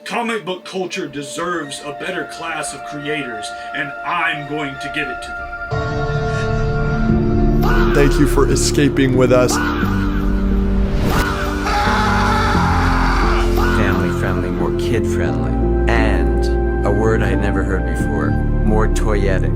Comic book culture deserves a better class of creators, and I'm going to give it to them. Thank you for escaping with us. Family friendly, more kid friendly, and a word I had never heard before, more toyetic.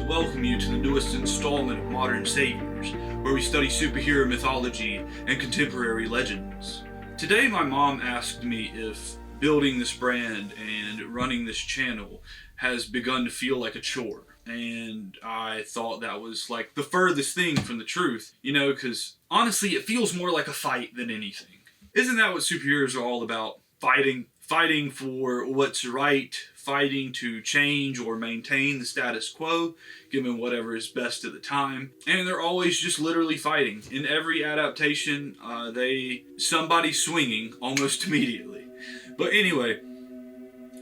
Welcome you to the newest installment of Modern Saviors, where we study superhero mythology and contemporary legends. Today my mom asked me if building this brand and running this channel has begun to feel like a chore. And I thought that was like the furthest thing from the truth, you know, because honestly it feels more like a fight than anything. Isn't that what superheroes are all about? Fighting for what's right, fighting to change or maintain the status quo, given whatever is best at the time. And they're always just literally fighting. In every adaptation, somebody's swinging almost immediately. But anyway,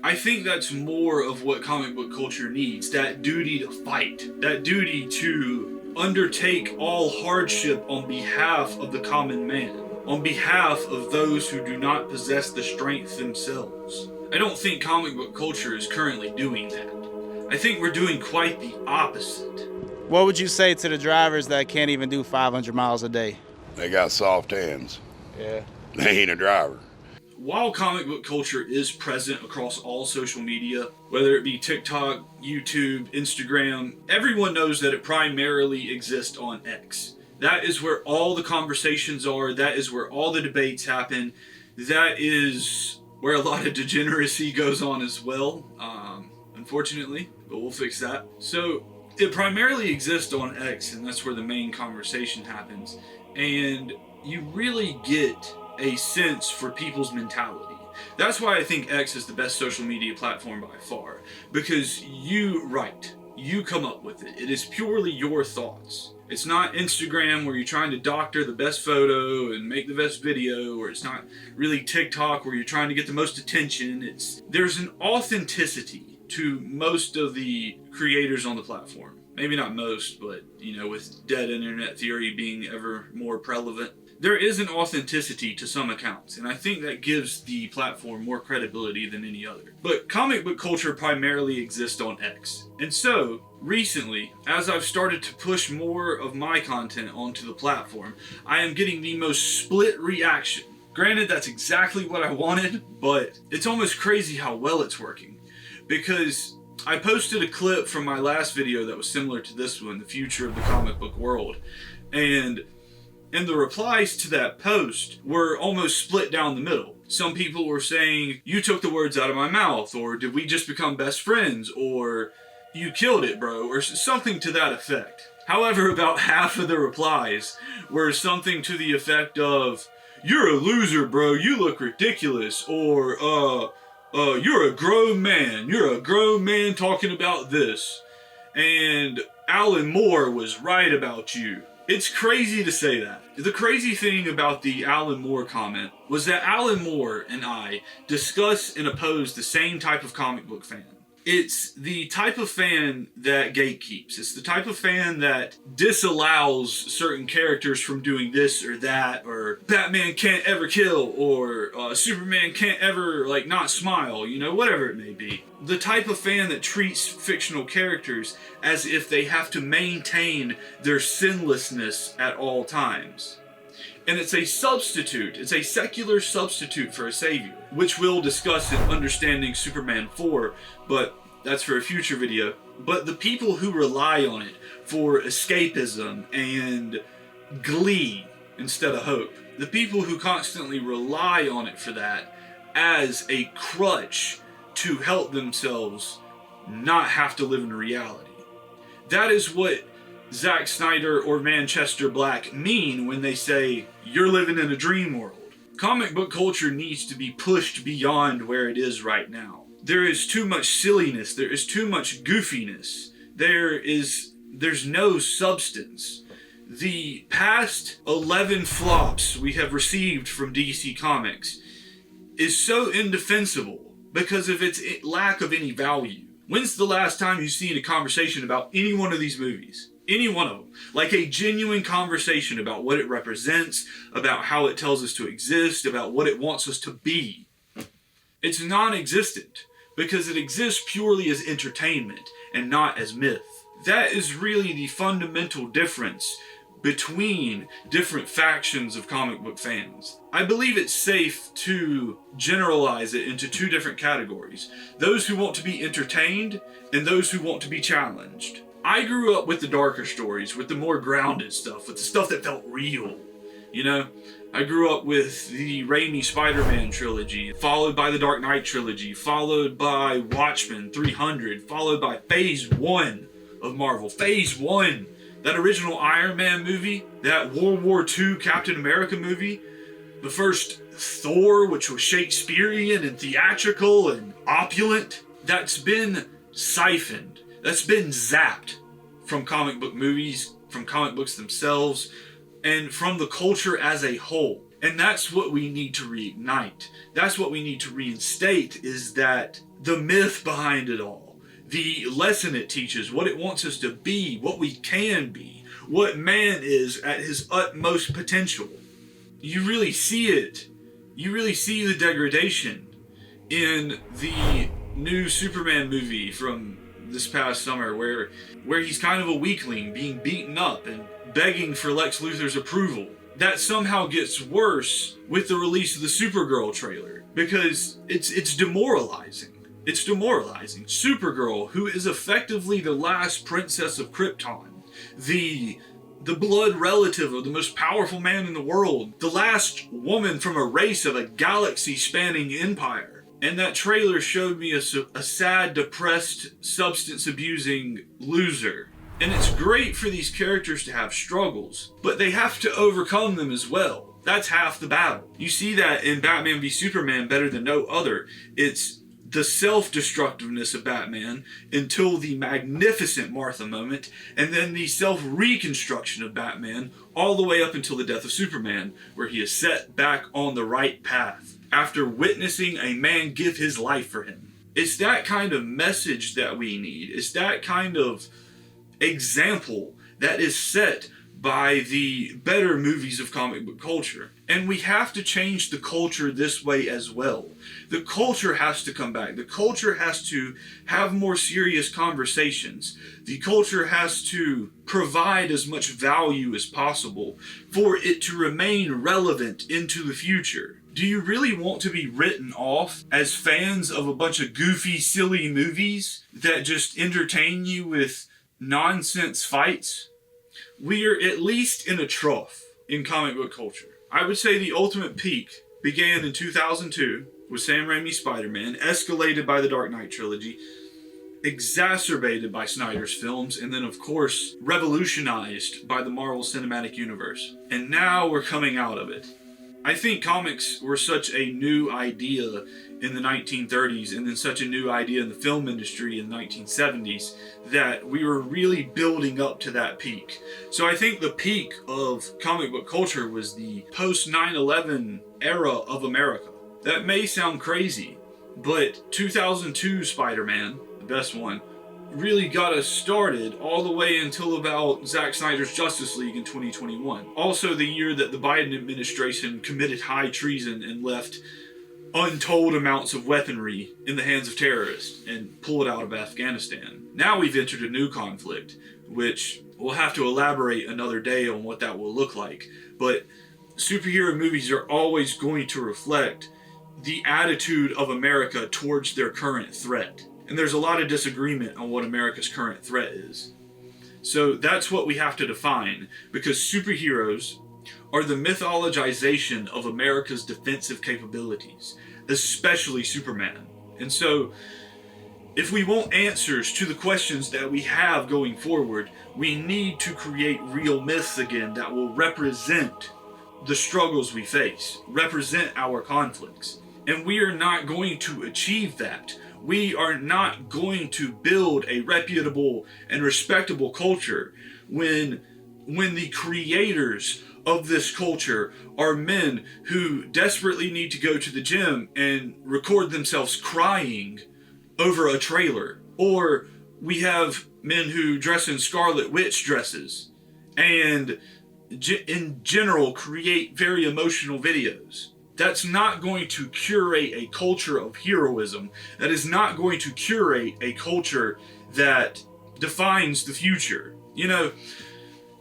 I think that's more of what comic book culture needs. That duty to fight. That duty to undertake all hardship on behalf of the common man. On behalf of those who do not possess the strength themselves. I don't think comic book culture is currently doing that. I think we're doing quite the opposite. What would you say to the drivers that can't even do 500 miles a day? They got soft hands. Yeah. They ain't a driver. While comic book culture is present across all social media, whether it be TikTok, YouTube, Instagram, everyone knows that it primarily exists on X. That is where all the conversations are. That is where all the debates happen. That is where a lot of degeneracy goes on as well, unfortunately, but we'll fix that. So it primarily exists on X, and that's where the main conversation happens. And you really get a sense for people's mentality. That's why I think X is the best social media platform by far, because you write, you come up with it. It is purely your thoughts. It's not Instagram where you're trying to doctor the best photo and make the best video, or it's not really TikTok where you're trying to get the most attention. There's an authenticity to most of the creators on the platform. Maybe not most, but you know, with dead internet theory being ever more prevalent, there is an authenticity to some accounts, and I think that gives the platform more credibility than any other. But comic book culture primarily exists on X. And so, recently, as I've started to push more of my content onto the platform, I am getting the most split reaction. Granted, that's exactly what I wanted, but it's almost crazy how well it's working. Because I posted a clip from my last video that was similar to this one, the future of the comic book world, and the replies to that post were almost split down the middle. Some people were saying, you took the words out of my mouth, or did we just become best friends, or you killed it, bro, or something to that effect. However, about half of the replies were something to the effect of, you're a loser, bro, you look ridiculous, or, you're a grown man talking about this, and Alan Moore was right about you. It's crazy to say that. The crazy thing about the Alan Moore comment was that Alan Moore and I discuss and oppose the same type of comic book fan. It's the type of fan that gatekeeps. It's the type of fan that disallows certain characters from doing this or that, or Batman can't ever kill, or Superman can't ever, like, not smile, you know, whatever it may be. The type of fan that treats fictional characters as if they have to maintain their sinlessness at all times. And it's a substitute, it's a secular substitute for a savior, which we'll discuss in Understanding Superman 4, but that's for a future video. But the people who rely on it for escapism and glee instead of hope, the people who constantly rely on it for that as a crutch to help themselves not have to live in reality. That is what Zack Snyder or Manchester Black mean when they say, you're living in a dream world. Comic book culture needs to be pushed beyond where it is right now. There is too much silliness, there is too much goofiness, there's no substance. The past 11 flops we have received from DC Comics is so indefensible because of its lack of any value. When's the last time you've seen a conversation about any one of these movies? Any one of them. Like a genuine conversation about what it represents, about how it tells us to exist, about what it wants us to be. It's non-existent because it exists purely as entertainment and not as myth. That is really the fundamental difference between different factions of comic book fans. I believe it's safe to generalize it into two different categories. Those who want to be entertained and those who want to be challenged. I grew up with the darker stories, with the more grounded stuff, with the stuff that felt real. You know, I grew up with the Raimi Spider-Man trilogy, followed by the Dark Knight trilogy, followed by Watchmen 300, followed by Phase 1 of Marvel. Phase 1, that original Iron Man movie, that World War II Captain America movie, the first Thor, which was Shakespearean and theatrical and opulent, that's been siphoned, that's been zapped from comic book movies, from comic books themselves, and from the culture as a whole. And that's what we need to reignite. That's what we need to reinstate, is that the myth behind it all, the lesson it teaches, what it wants us to be, what we can be, what man is at his utmost potential. You really see it. You really see the degradation in the new Superman movie from this past summer, where he's kind of a weakling being beaten up and begging for Lex Luthor's approval. That somehow gets worse with the release of the Supergirl trailer, because it's demoralizing. It's demoralizing. Supergirl, who is effectively the last princess of Krypton, the blood relative of the most powerful man in the world, the last woman from a race of a galaxy-spanning empire. And that trailer showed me a sad, depressed, substance-abusing loser. And it's great for these characters to have struggles, but they have to overcome them as well. That's half the battle. You see that in Batman v Superman better than no other. It's the self-destructiveness of Batman until the magnificent Martha moment, and then the self-reconstruction of Batman all the way up until the death of Superman, where he is set back on the right path after witnessing a man give his life for him. It's that kind of message that we need. It's that kind of example that is set by the better movies of comic book culture. And we have to change the culture this way as well. The culture has to come back. The culture has to have more serious conversations. The culture has to provide as much value as possible for it to remain relevant into the future. Do you really want to be written off as fans of a bunch of goofy, silly movies that just entertain you with nonsense fights? We are at least in a trough in comic book culture. I would say the ultimate peak began in 2002 with Sam Raimi's Spider-Man, escalated by the Dark Knight trilogy, exacerbated by Snyder's films, and then of course revolutionized by the Marvel Cinematic Universe. And now we're coming out of it. I think comics were such a new idea in the 1930s, and then such a new idea in the film industry in the 1970s, that we were really building up to that peak. So I think the peak of comic book culture was the post 9/11 era of America. That may sound crazy, but 2002 Spider-Man, the best one, really got us started all the way until about Zack Snyder's Justice League in 2021. Also the year that the Biden administration committed high treason and left untold amounts of weaponry in the hands of terrorists and pulled out of Afghanistan. Now we've entered a new conflict, which we'll have to elaborate another day on what that will look like. But superhero movies are always going to reflect the attitude of America towards their current threat. And there's a lot of disagreement on what America's current threat is. So that's what we have to define, because superheroes are the mythologization of America's defensive capabilities, especially Superman. And so, if we want answers to the questions that we have going forward, we need to create real myths again that will represent the struggles we face, represent our conflicts. And we are not going to achieve that. We are not going to build a reputable and respectable culture when the creators of this culture are men who desperately need to go to the gym and record themselves crying over a trailer, or we have men who dress in Scarlet Witch dresses and in general create very emotional videos. That's not going to curate a culture of heroism. That is not going to curate a culture that defines the future. You know,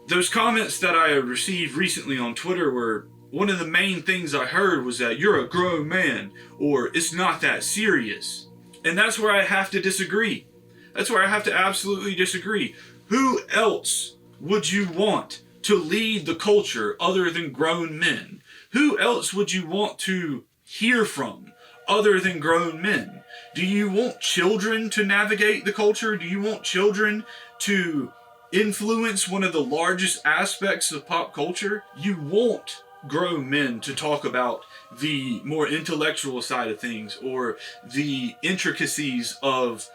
those comments that I received recently on Twitter were, one of the main things I heard was that you're a grown man, or it's not that serious. And that's where I have to disagree. That's where I have to absolutely disagree. Who else would you want to lead the culture other than grown men? Who else would you want to hear from other than grown men? Do you want children to navigate the culture? Do you want children to influence one of the largest aspects of pop culture? You want grown men to talk about the more intellectual side of things, or the intricacies of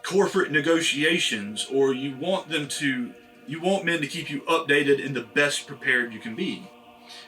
corporate negotiations, or you want men to keep you updated and the best prepared you can be.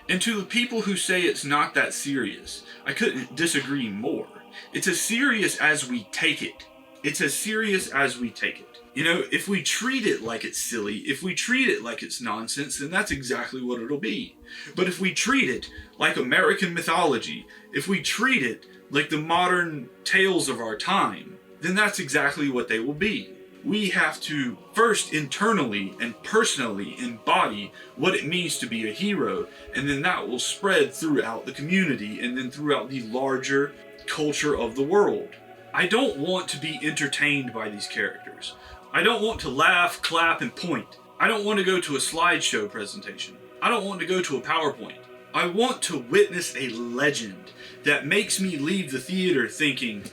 And to the people who say it's not that serious, I couldn't disagree more. It's as serious as we take it. It's as serious as we take it. You know, if we treat it like it's silly, if we treat it like it's nonsense, then that's exactly what it'll be. But if we treat it like American mythology, if we treat it like the modern tales of our time, then that's exactly what they will be. We have to first internally and personally embody what it means to be a hero, and then that will spread throughout the community and then throughout the larger culture of the world. I don't want to be entertained by these characters. I don't want to laugh, clap, and point. I don't want to go to a slideshow presentation. I don't want to go to a PowerPoint. I want to witness a legend that makes me leave the theater thinking,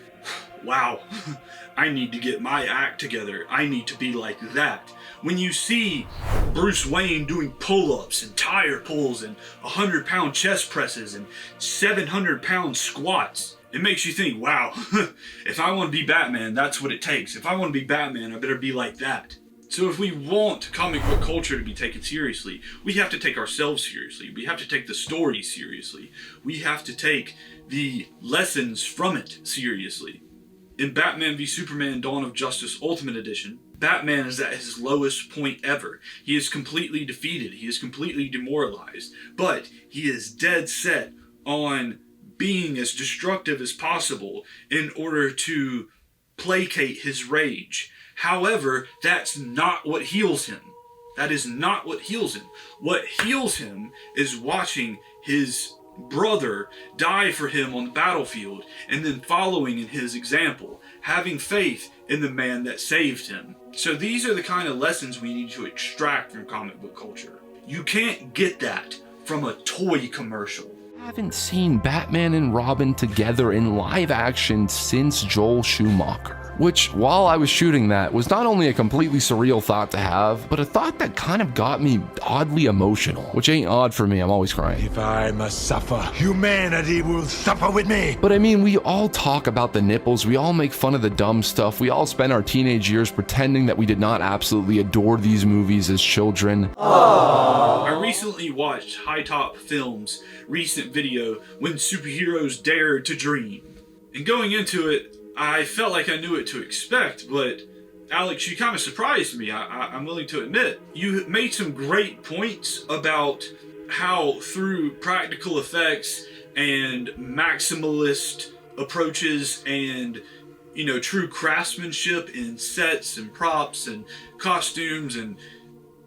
wow, I need to get my act together. I need to be like that. When you see Bruce Wayne doing pull-ups and tire pulls and 100-pound chest presses and 700-pound squats, it makes you think, wow, if I want to be Batman, that's what it takes. If I want to be Batman, I better be like that. So if we want comic book culture to be taken seriously, we have to take ourselves seriously. We have to take the story seriously. We have to take the lessons from it seriously. In Batman v Superman Dawn of Justice Ultimate Edition, Batman is at his lowest point ever. He is completely defeated. He is completely demoralized. But he is dead set on being as destructive as possible in order to placate his rage. However, that's not what heals him. That is not what heals him. What heals him is watching his brother die for him on the battlefield and then following in his example, having faith in the man that saved him. So these are the kind of lessons we need to extract from comic book culture. You can't get that from a toy commercial. I haven't seen Batman and Robin together in live action since Joel Schumacher. Which, while I was shooting that, was not only a completely surreal thought to have, but a thought that kind of got me oddly emotional. Which ain't odd for me, I'm always crying. If I must suffer, humanity will suffer with me. But I mean, we all talk about the nipples, we all make fun of the dumb stuff, we all spend our teenage years pretending that we did not absolutely adore these movies as children. I recently watched High Top Films' recent video, When Superheroes Dare to Dream. And going into it, I felt like I knew what to expect, but Alex, you kind of surprised me, I'm willing to admit. You made some great points about how through practical effects and maximalist approaches and, you know, true craftsmanship in sets and props and costumes and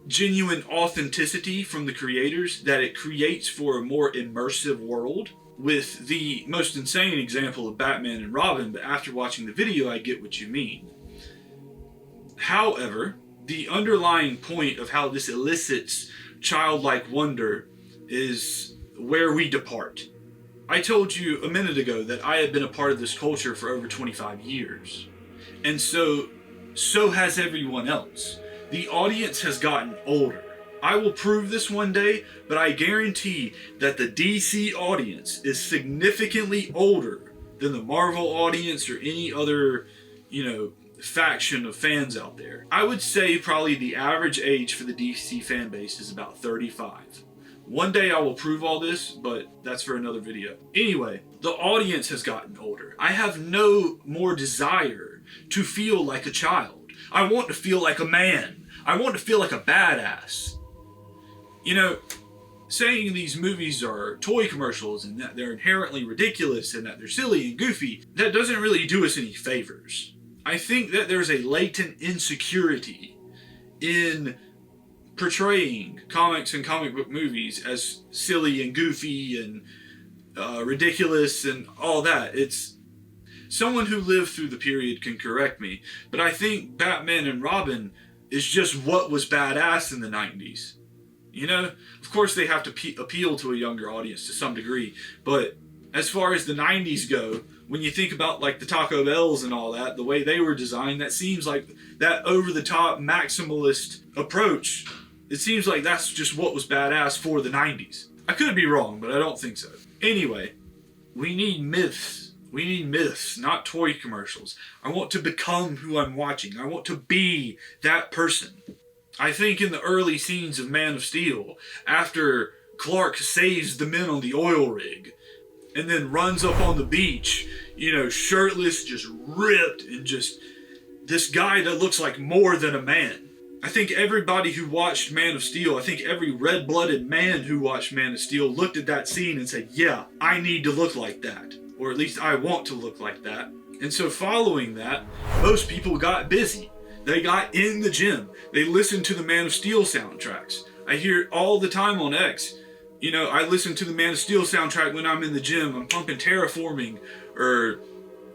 genuine authenticity from the creators, that it creates for a more immersive world. With the most insane example of Batman and Robin, but after watching the video, I get what you mean. However, the underlying point of how this elicits childlike wonder is where we depart. I told you a minute ago that I have been a part of this culture for over 25 years. And so has everyone else. The audience has gotten older. I will prove this one day, but I guarantee that the DC audience is significantly older than the Marvel audience or any other, faction of fans out there. I would say probably the average age for the DC fan base is about 35. One day I will prove all this, but that's for another video. Anyway, the audience has gotten older. I have no more desire to feel like a child. I want to feel like a man. I want to feel like a badass. You know, saying these movies are toy commercials and that they're inherently ridiculous and that they're silly and goofy, that doesn't really do us any favors. I think that there's a latent insecurity in portraying comics and comic book movies as silly and goofy and ridiculous and all that. It's someone who lived through the period can correct me, but I think Batman and Robin is just what was badass in the 90s. You know, of course they have to appeal to a younger audience to some degree, but as far as the 90s go, when you think about like the Taco Bells and all that, the way they were designed, that seems like that over-the-top maximalist approach. It seems like that's just what was badass for the 90s. I could be wrong, but I don't think so. Anyway, we need myths. We need myths, not toy commercials. I want to become who I'm watching. I want to be that person. I think in the early scenes of Man of Steel, after Clark saves the men on the oil rig, and then runs up on the beach, you know, shirtless, just ripped, and just this guy that looks like more than a man. I think everybody who watched Man of Steel, I think every red-blooded man who watched Man of Steel looked at that scene and said, yeah, I need to look like that. Or at least I want to look like that. And so following that, most people got busy. They got in the gym. They listened to the Man of Steel soundtracks. I hear it all the time on X. You know, I listen to the Man of Steel soundtrack when I'm in the gym. I'm pumping Terraforming or,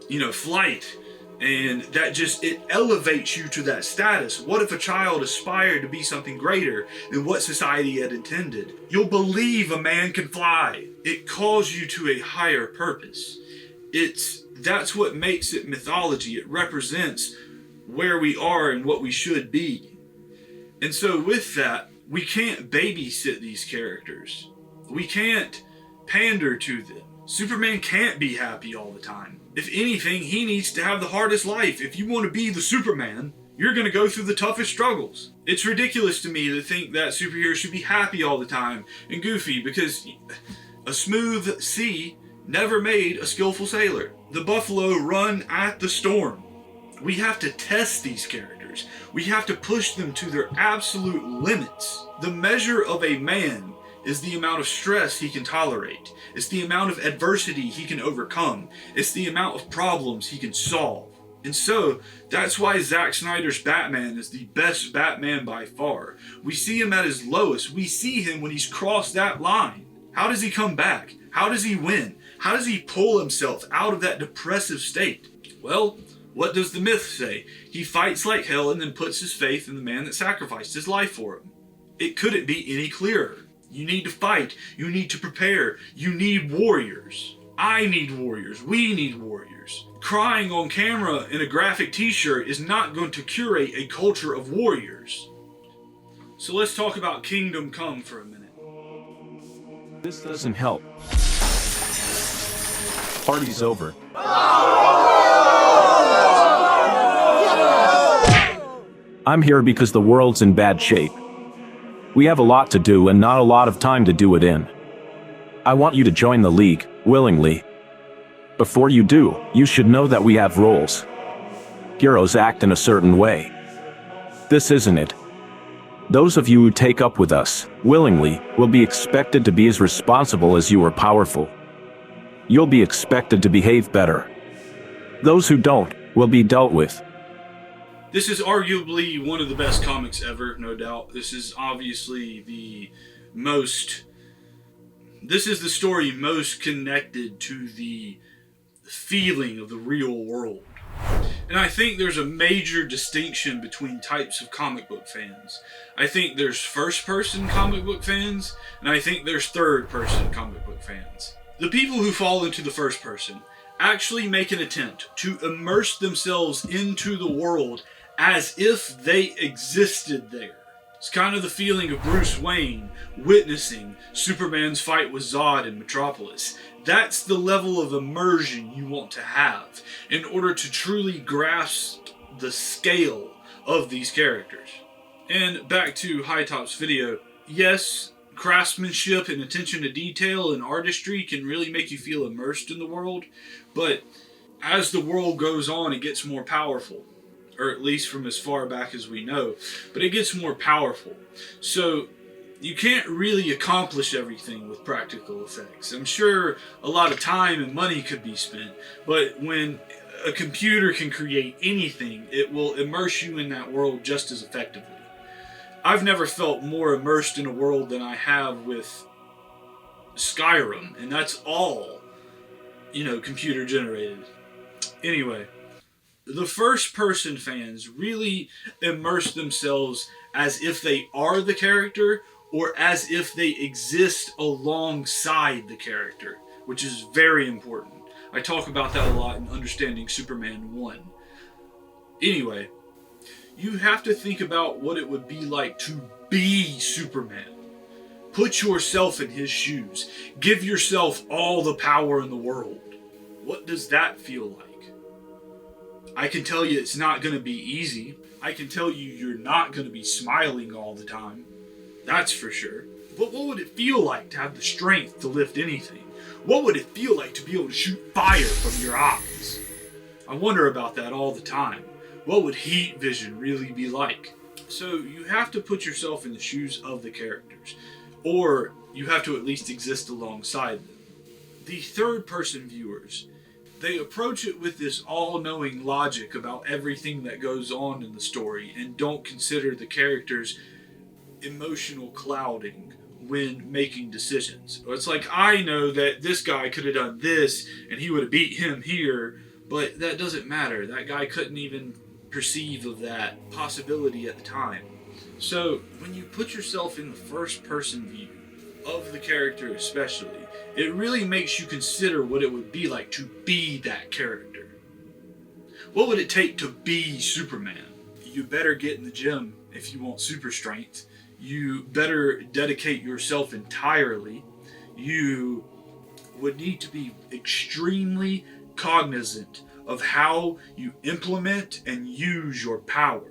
you know, Flight. And that just, it elevates you to that status. What if a child aspired to be something greater than what society had intended? You'll believe a man can fly. It calls you to a higher purpose. That's what makes it mythology. It represents where we are and what we should be. And so with that, we can't babysit these characters. We can't pander to them. Superman can't be happy all the time. If anything, he needs to have the hardest life. If you want to be the Superman, you're going to go through the toughest struggles. It's ridiculous to me to think that superheroes should be happy all the time and goofy, because a smooth sea never made a skillful sailor. The buffalo run at the storm. We have to test these characters. We have to push them to their absolute limits. The measure of a man is the amount of stress he can tolerate. It's the amount of adversity he can overcome. It's the amount of problems he can solve. And so, that's why Zack Snyder's Batman is the best Batman by far. We see him at his lowest. We see him when he's crossed that line. How does he come back? How does he win? How does he pull himself out of that depressive state? Well, what does the myth say? He fights like hell and then puts his faith in the man that sacrificed his life for him. It couldn't be any clearer. You need to fight. You need to prepare. You need warriors. I need warriors. We need warriors. Crying on camera in a graphic t-shirt is not going to curate a culture of warriors. So let's talk about Kingdom Come for a minute. This doesn't help. Party's over. I'm here because the world's in bad shape. We have a lot to do and not a lot of time to do it in. I want you to join the league, willingly. Before you do, you should know that we have roles. Heroes act in a certain way. This isn't it. Those of you who take up with us, willingly, will be expected to be as responsible as you are powerful. You'll be expected to behave better. Those who don't, will be dealt with. This is arguably one of the best comics ever, no doubt. This is obviously this is the story most connected to the feeling of the real world. And I think there's a major distinction between types of comic book fans. I think there's first-person comic book fans, and I think there's third-person comic book fans. The people who fall into the first person actually make an attempt to immerse themselves into the world as if they existed there. It's kind of the feeling of Bruce Wayne witnessing Superman's fight with Zod in Metropolis. That's the level of immersion you want to have in order to truly grasp the scale of these characters. And back to High Top's video, yes, craftsmanship and attention to detail and artistry can really make you feel immersed in the world, but as the world goes on, it gets more powerful. or at least from as far back as we know, but it gets more powerful. So you can't really accomplish everything with practical effects. I'm sure a lot of time and money could be spent, but when a computer can create anything, it will immerse you in that world just as effectively. I've never felt more immersed in a world than I have with Skyrim, and that's all, computer generated. Anyway, the first person fans really immerse themselves as if they are the character or as if they exist alongside the character, which is very important. I talk about that a lot in Understanding Superman 1. Anyway, you have to think about what it would be like to be Superman. Put yourself in his shoes. Give yourself all the power in the world. What does that feel like? I can tell you it's not going to be easy. I can tell you you're not going to be smiling all the time. That's for sure. But what would it feel like to have the strength to lift anything? What would it feel like to be able to shoot fire from your eyes? I wonder about that all the time. What would heat vision really be like? So you have to put yourself in the shoes of the characters, or you have to at least exist alongside them. The third-person viewers, they approach it with this all-knowing logic about everything that goes on in the story and don't consider the characters' emotional clouding when making decisions. It's like, I know that this guy could have done this and he would have beat him here, but that doesn't matter. That guy couldn't even perceive of that possibility at the time. So when you put yourself in the first person view of the character especially, it really makes you consider what it would be like to be that character. What would it take to be Superman? You better get in the gym if you want super strength. You better dedicate yourself entirely. You would need to be extremely cognizant of how you implement and use your power.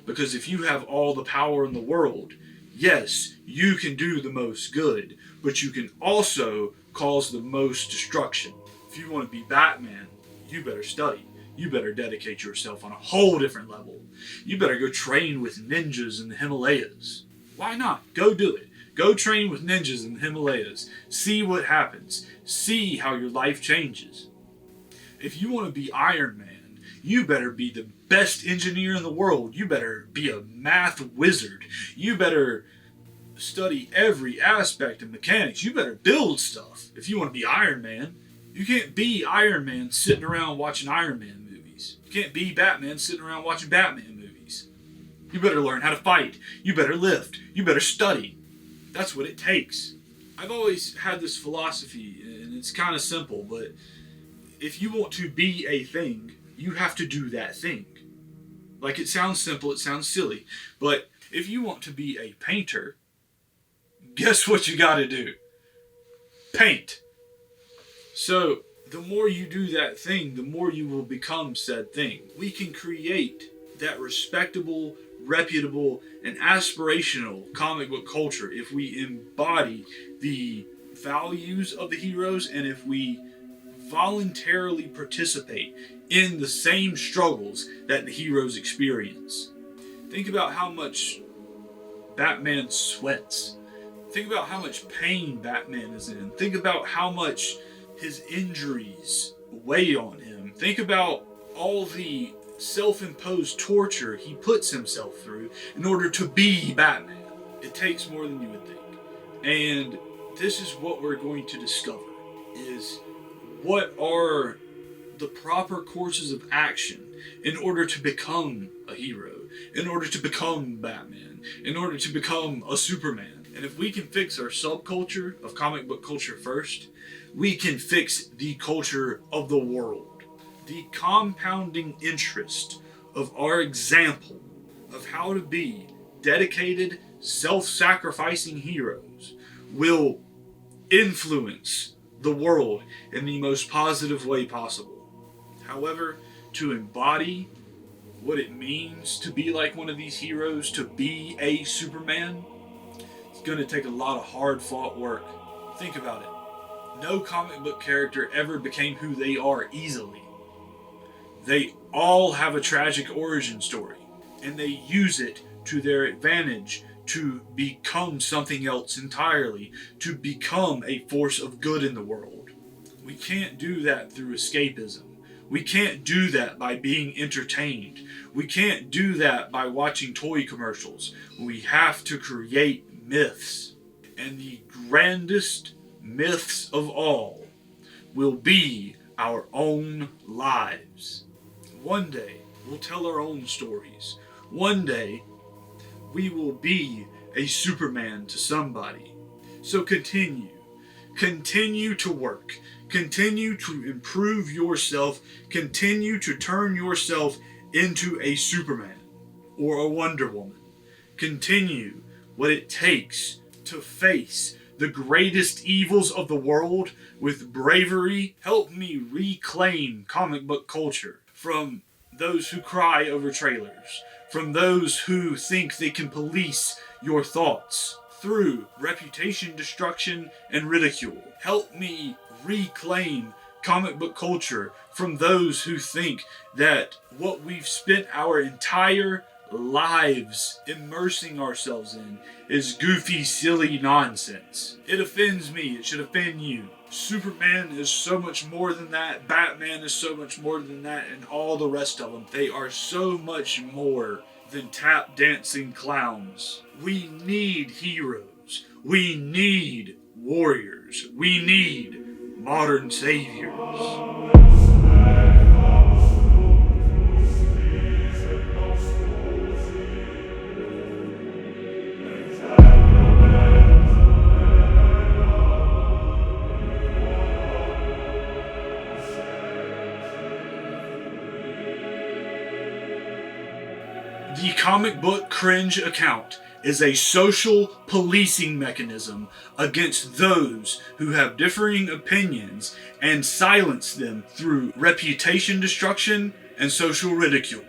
Because if you have all the power in the world, yes, you can do the most good, but you can also cause the most destruction. If you want to be Batman, you better study. You better dedicate yourself on a whole different level. You better go train with ninjas in the Himalayas. Why not? Go do it. Go train with ninjas in the Himalayas. See what happens. See how your life changes. If you want to be Iron Man, you better be the best engineer in the world. You better be a math wizard. You better study every aspect of mechanics. You better build stuff if you want to be Iron Man. You can't be Iron Man sitting around watching Iron Man movies. You can't be Batman sitting around watching Batman movies. You better learn how to fight. You better lift. You better study. That's what it takes. I've always had this philosophy, and it's kind of simple, but if you want to be a thing, you have to do that thing. Like, it sounds simple, it sounds silly, but if you want to be a painter, guess what you gotta do? Paint. So, the more you do that thing, the more you will become said thing. We can create that respectable, reputable, and aspirational comic book culture if we embody the values of the heroes and if we voluntarily participate in the same struggles that the heroes experience. Think about how much Batman sweats. Think about how much pain Batman is in. Think about how much his injuries weigh on him. Think about all the self-imposed torture he puts himself through in order to be Batman. It takes more than you would think. And this is what we're going to discover, is what are the proper courses of action in order to become a hero, in order to become Batman, in order to become a Superman. And if we can fix our subculture of comic book culture first, we can fix the culture of the world. The compounding interest of our example of how to be dedicated, self-sacrificing heroes will influence the world in the most positive way possible. However, to embody what it means to be like one of these heroes, to be a Superman, it's going to take a lot of hard-fought work. Think about it. No comic book character ever became who they are easily. They all have a tragic origin story, and they use it to their advantage to become something else entirely, to become a force of good in the world. We can't do that through escapism. We can't do that by being entertained. We can't do that by watching toy commercials. We have to create myths. And the grandest myths of all will be our own lives. One day, we'll tell our own stories. One day, we will be a Superman to somebody. So continue to work. Continue to improve yourself. Continue to turn yourself into a Superman or a Wonder Woman. Continue what it takes to face the greatest evils of the world with bravery. Help me reclaim comic book culture from those who cry over trailers, from those who think they can police your thoughts through reputation destruction and ridicule. Help me reclaim comic book culture from those who think that what we've spent our entire lives immersing ourselves in is goofy, silly nonsense. It offends me. It should offend you. Superman is so much more than that. Batman is so much more than that, and all the rest of them. They are so much more than tap dancing clowns. We need heroes. We need warriors. We need modern saviors. The comic book cringe account is a social policing mechanism against those who have differing opinions and silence them through reputation destruction and social ridicule.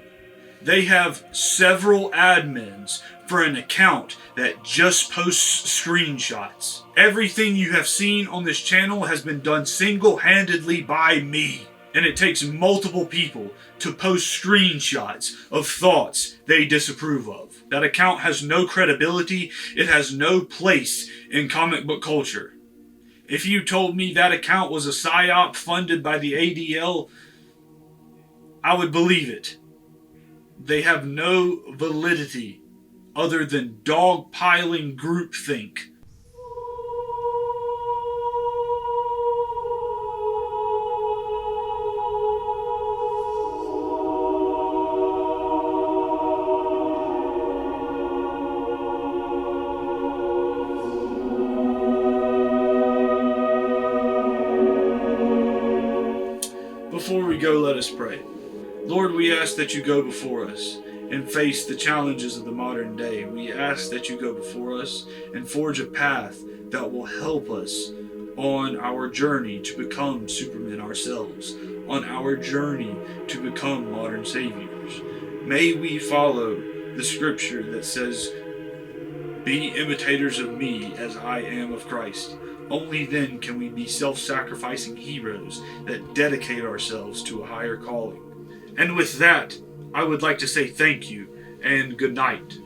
They have several admins for an account that just posts screenshots. Everything you have seen on this channel has been done single-handedly by me. And it takes multiple people to post screenshots of thoughts they disapprove of. That account has no credibility. It has no place in comic book culture. If you told me that account was a psyop funded by the ADL, I would believe it. They have no validity other than dogpiling groupthink. Before we go, let us pray. Lord, we ask that you go before us and face the challenges of the modern day. We ask that you go before us and forge a path that will help us on our journey to become Supermen ourselves, on our journey to become modern saviors. May we follow the scripture that says, "Be imitators of me as I am of Christ." Only then can we be self-sacrificing heroes that dedicate ourselves to a higher calling. And with that, I would like to say thank you and good night.